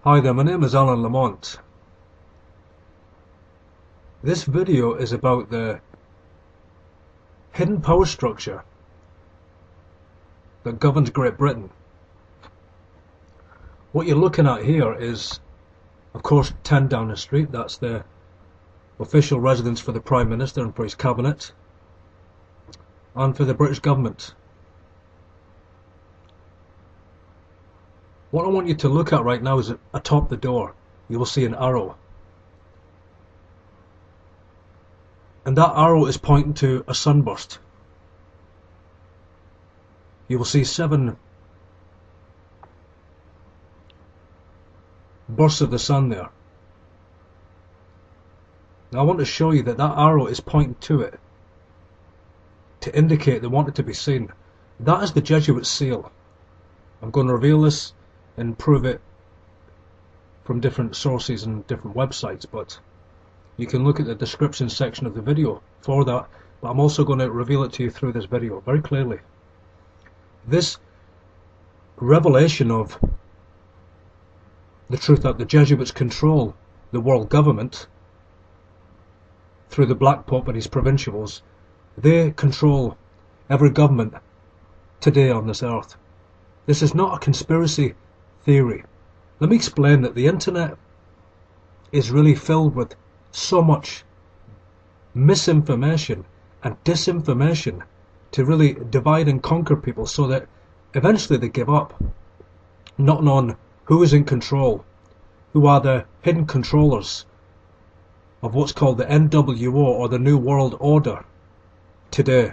Hi there, my name is Alan Lamont. This video is about the hidden power structure that governs Great Britain. What you're looking at here is, of course, 10 Downing Street. That's the official residence for the Prime Minister and for his cabinet and for the British government. What I want you to look at right now is atop the door. You will see an arrow. And that arrow is pointing to a sunburst. You will see 7 bursts of the sun there. Now I want to show you that that arrow is pointing to it, to indicate they want it to be seen. That is the Jesuit Seal. I'm going to reveal this and prove it from different sources and different websites, but you can look at the description section of the video for that. But I'm also going to reveal it to you through this video very clearly. This revelation of the truth that the Jesuits control the world government through the Black Pope and his provincials. They control every government today on this earth. This is not a conspiracy theory. Let me explain that the internet is really filled with so much misinformation and disinformation to really divide and conquer people, so that eventually they give up, not knowing who is in control, who are the hidden controllers of what's called the NWO, or the New World Order today.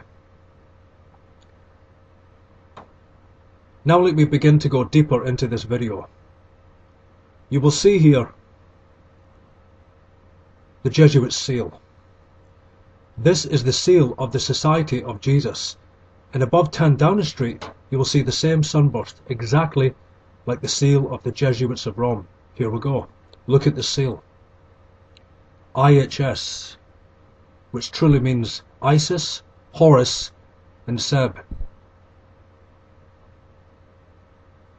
Now let me begin to go deeper into this video. You will see here the Jesuit Seal. This is the seal of the Society of Jesus, and above 10 Downing Street you will see the same sunburst, exactly like the seal of the Jesuits of Rome. Here we go. Look at the seal. IHS, which truly means Isis, Horus and Seb,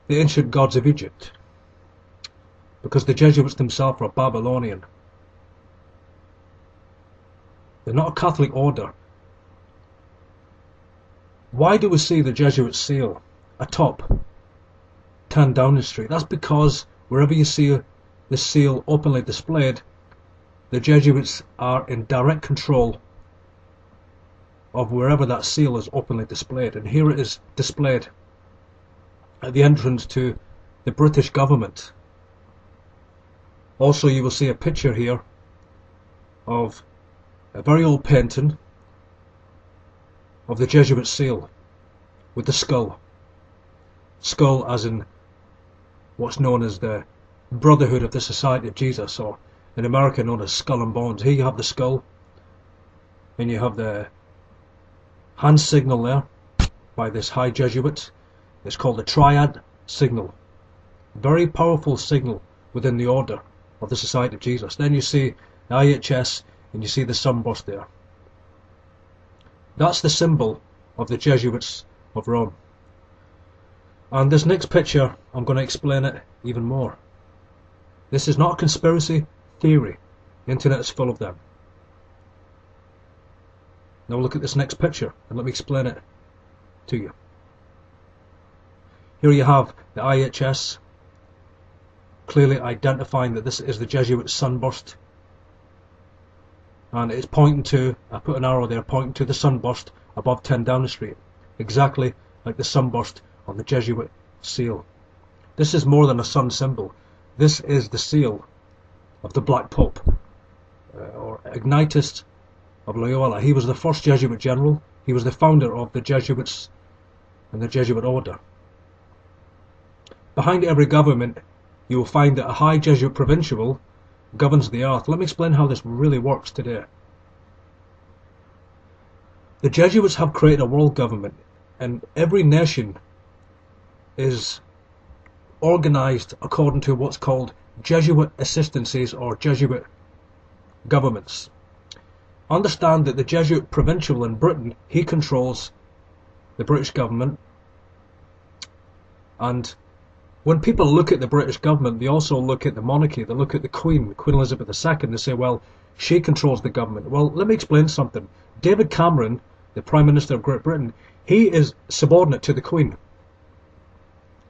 the ancient gods of Egypt, because the Jesuits themselves are Babylonian. They're not a Catholic order. Why do we see the Jesuit seal atop 10 Downing Street? That's because wherever you see the seal openly displayed, the Jesuits are in direct control of wherever that seal is openly displayed. And here it is displayed at the entrance to the British government. Also, you will see a picture here of a very old painting of the Jesuit seal with the skull. Skull as in what's known as the Brotherhood of the Society of Jesus, or in America known as Skull and Bones. Here you have the skull, and you have the hand signal there by this high Jesuit. It's called the Triad signal. Very powerful signal within the order of the Society of Jesus. Then you see the IHS, and you see the sunburst there. That's the symbol of the Jesuits of Rome. And this next picture, I'm going to explain it even more. This is not a conspiracy theory. The internet is full of them. Now look at this next picture and let me explain it to you. Here you have the IHS, clearly identifying that this is the Jesuit sunburst. And it's pointing to, I put an arrow there, pointing to the sunburst above 10 Downing Street, exactly like the sunburst on the Jesuit seal. This is more than a sun symbol. This is the seal of the Black Pope, or Ignatius of Loyola. He was the first Jesuit general. He was the founder of the Jesuits and the Jesuit order. Behind every government you will find that a high Jesuit provincial governs the earth. Let me explain how this really works today. The Jesuits have created a world government, and every nation is organized according to what's called Jesuit assistances, or Jesuit governments. Understand that the Jesuit provincial in Britain, he controls the British government, and When people look at the British government, they also look at the monarchy. They look at the Queen, Queen Elizabeth II. They say, well, she controls the government. Well, let me explain something. David Cameron, the Prime Minister of Great Britain, he is subordinate to the Queen.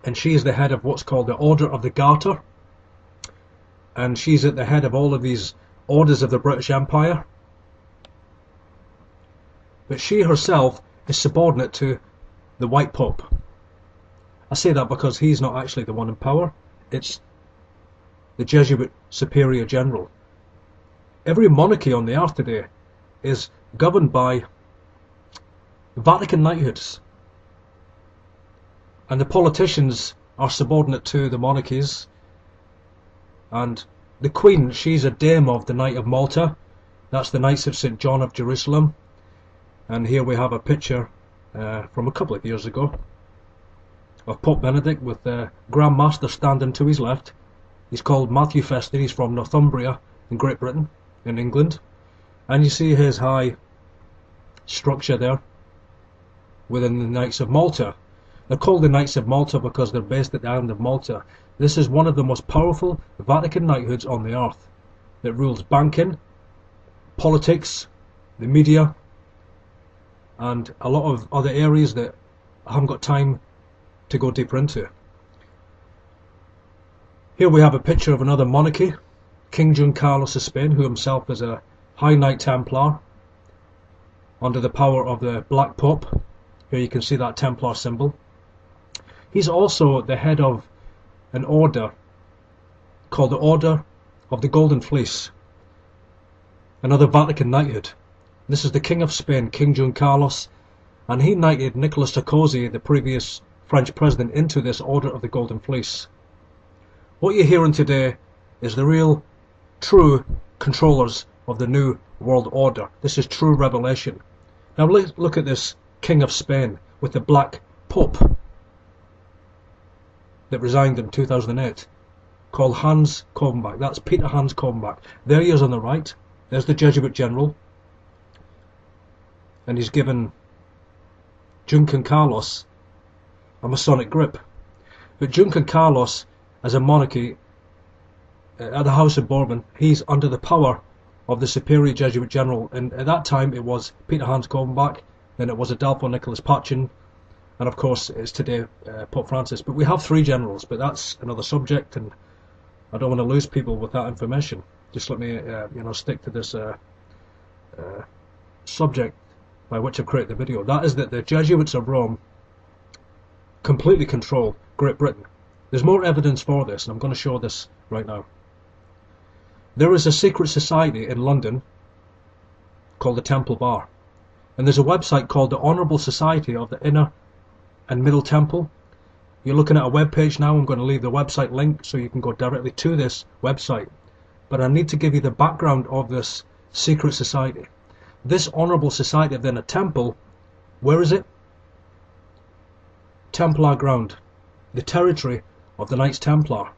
And she is the head of what's called the Order of the Garter. And she's at the head of all of these orders of the British Empire. But she herself is subordinate to the White Pope. I say that because he's not actually the one in power. It's the Jesuit Superior General. Every monarchy on the earth today is governed by Vatican knighthoods. And the politicians are subordinate to the monarchies. And the Queen, she's a dame of the Knight of Malta. That's the Knights of St. John of Jerusalem. And here we have a picture from a couple of years ago of Pope Benedict with the Grand Master standing to his left. He's called Matthew Festin. He's from Northumbria in Great Britain, in England. And you see his high structure there within the Knights of Malta. They're called the Knights of Malta because they're based at the island of Malta. This is one of the most powerful Vatican knighthoods on the earth. It rules banking, politics, the media, and a lot of other areas that I haven't got time to go deeper into. Here we have a picture of another monarchy, King John Carlos of Spain, who himself is a High Knight Templar under the power of the Black Pope. Here you can see that Templar symbol. He's also the head of an order called the Order of the Golden Fleece, another Vatican knighthood. This is the King of Spain, King John Carlos, and he knighted Nicolas Sarkozy, the previous French president, into this Order of the Golden Fleece. What you're hearing today is the real, true controllers of the New World Order. This is true revelation. Now let's look at this King of Spain with the Black Pope that resigned in 2008, called Hans Covenbach. That's Peter Hans Covenbach. There he is on the right. There's the Jesuit General. And he's given Juncan Carlos a Masonic grip. But Juncan Carlos, as a monarchy at the House of Bourbon, he's under the power of the Superior Jesuit General. And at that time it was Peter Hans Covenbach, then it was Adolfo Nicolas Pachin, and of course it's today Pope Francis. But we have three generals, but that's another subject, and I don't want to lose people with that information. Just let me stick to this subject by which I've created the video. That is that the Jesuits of Rome completely control Great Britain. There's more evidence for this, and I'm going to show this right now. There is a secret society in London called the Temple Bar, and there's a website called the Honourable Society of the Inner and Middle Temple. You're looking at a web page now. I'm going to leave the website link so you can go directly to this website, but I need to give you the background of this secret society. This Honourable Society of the Inner Temple, where is it? Templar ground, the territory of the Knights Templar.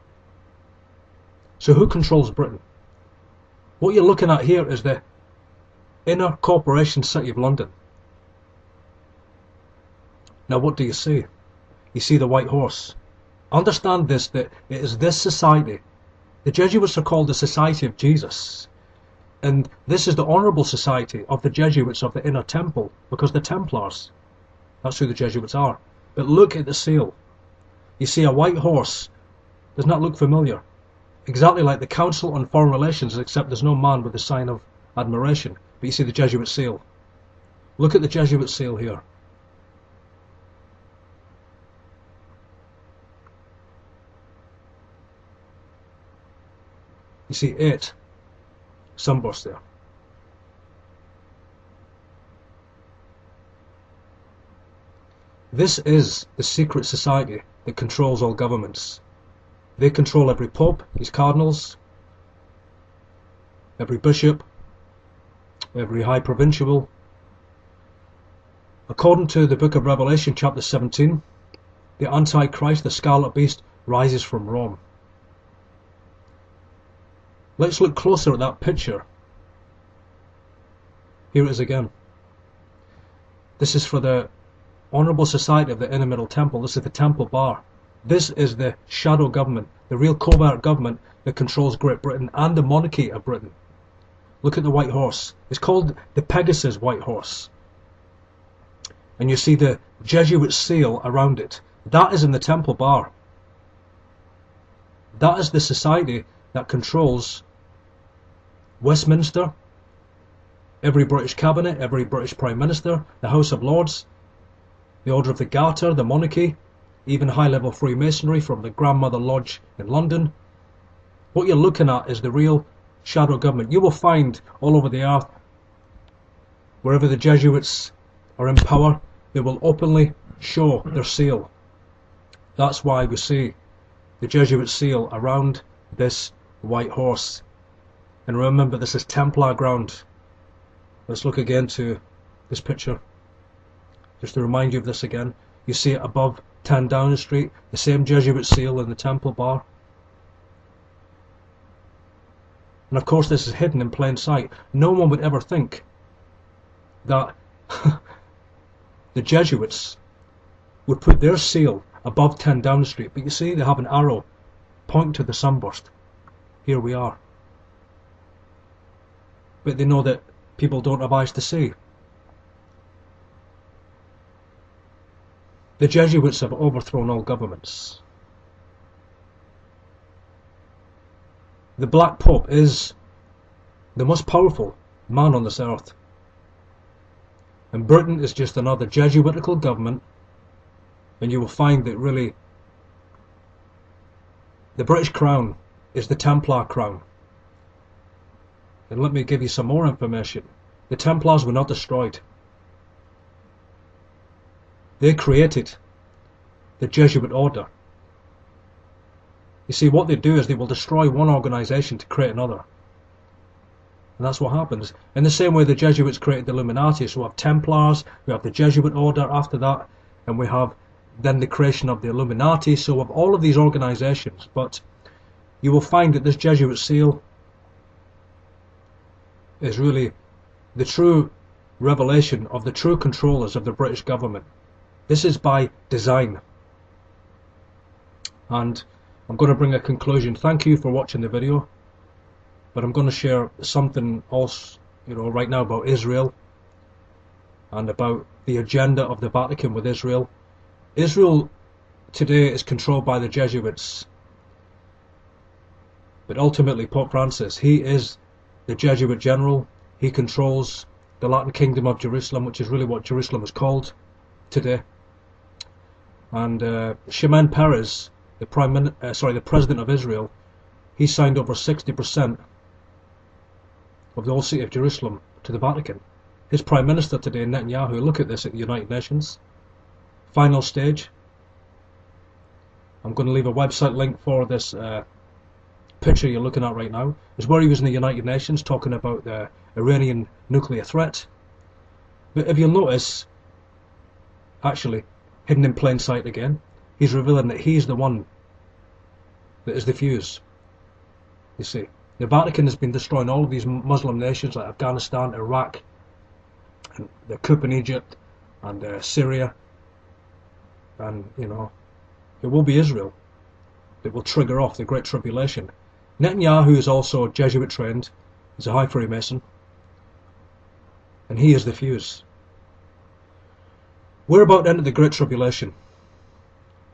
So who controls Britain? What you're looking at here is the Inner Corporation City of London. Now what do you see? You see the White Horse. Understand this, that it is this society. The Jesuits are called the Society of Jesus. And this is the Honourable Society of the Jesuits of the Inner Temple, because the Templars, that's who the Jesuits are. But look at the seal. You see a white horse. Doesn't that look familiar? Exactly like the Council on Foreign Relations, except there's no man with the sign of admiration. But you see the Jesuit seal. Look at the Jesuit seal here. You see 8 sunbursts there. This is the secret society that controls all governments. They control every pope, his cardinals, every bishop, every high provincial. According to the book of Revelation, chapter 17, the Antichrist, the Scarlet Beast, rises from Rome. Let's look closer at that picture. Here it is again. This is for the Honourable Society of the Inner Middle Temple. This is the Temple Bar. This is the shadow government, the real covert government that controls Great Britain and the monarchy of Britain. Look at the white horse. It's called the Pegasus white horse. And you see the Jesuit seal around it. That is in the Temple Bar. That is the society that controls Westminster, every British cabinet, every British Prime Minister, the House of Lords, the Order of the Garter, the monarchy, even high-level Freemasonry from the Grandmother Lodge in London. What you're looking at is the real shadow government. You will find all over the earth, wherever the Jesuits are in power, they will openly show their seal. That's why we see the Jesuit seal around this white horse. And remember, this is Templar ground. Let's look again to this picture, just to remind you of this again. You see it above 10 Downing Street, the same Jesuit seal in the Temple Bar. And of course this is hidden in plain sight. No one would ever think that the Jesuits would put their seal above 10 Downing Street. But you see, they have an arrow pointing to the sunburst. Here we are. But they know that people don't have eyes to see. The Jesuits have overthrown all governments. The Black Pope is the most powerful man on this earth. And Britain is just another Jesuitical government, and you will find that really the British crown is the Templar crown. And let me give you some more information. The Templars were not destroyed. They created the Jesuit order. You see, what they do is they will destroy one organisation to create another. And that's what happens. In the same way the Jesuits created the Illuminati, so we have Templars, we have the Jesuit order after that, and we have then the creation of the Illuminati, so we have all of these organisations. But you will find that this Jesuit seal is really the true revelation of the true controllers of the British government. This is by design. And I'm going to bring a conclusion. Thank you for watching the video, but I'm going to share something else, right now about Israel and about the agenda of the Vatican with Israel. Israel today is controlled by the Jesuits, but ultimately Pope Francis, he is the Jesuit general. He controls the Latin Kingdom of Jerusalem, which is really what Jerusalem is called today. And Shimon Peres, the president of Israel, he signed over 60% of the whole city of Jerusalem to the Vatican. His prime minister today, Netanyahu, look at this at the United Nations. Final stage. I'm going to leave a website link for this picture you're looking at right now. Is where he was in the United Nations talking about the Iranian nuclear threat. But if you'll notice, actually, hidden in plain sight again, he's revealing that he's the one that is the fuse. You see, the Vatican has been destroying all of these Muslim nations like Afghanistan, Iraq, and the coup in Egypt, and Syria, and it will be Israel that will trigger off the Great Tribulation. Netanyahu is also Jesuit trained, he's a high Freemason, and he is the fuse. We're about to enter the Great Tribulation.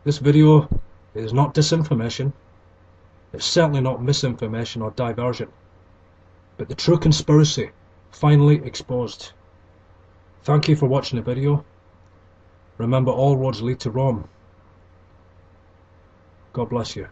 This video is not disinformation, it's certainly not misinformation or diversion, but the true conspiracy finally exposed. Thank you for watching the video. Remember, all roads lead to Rome. God bless you.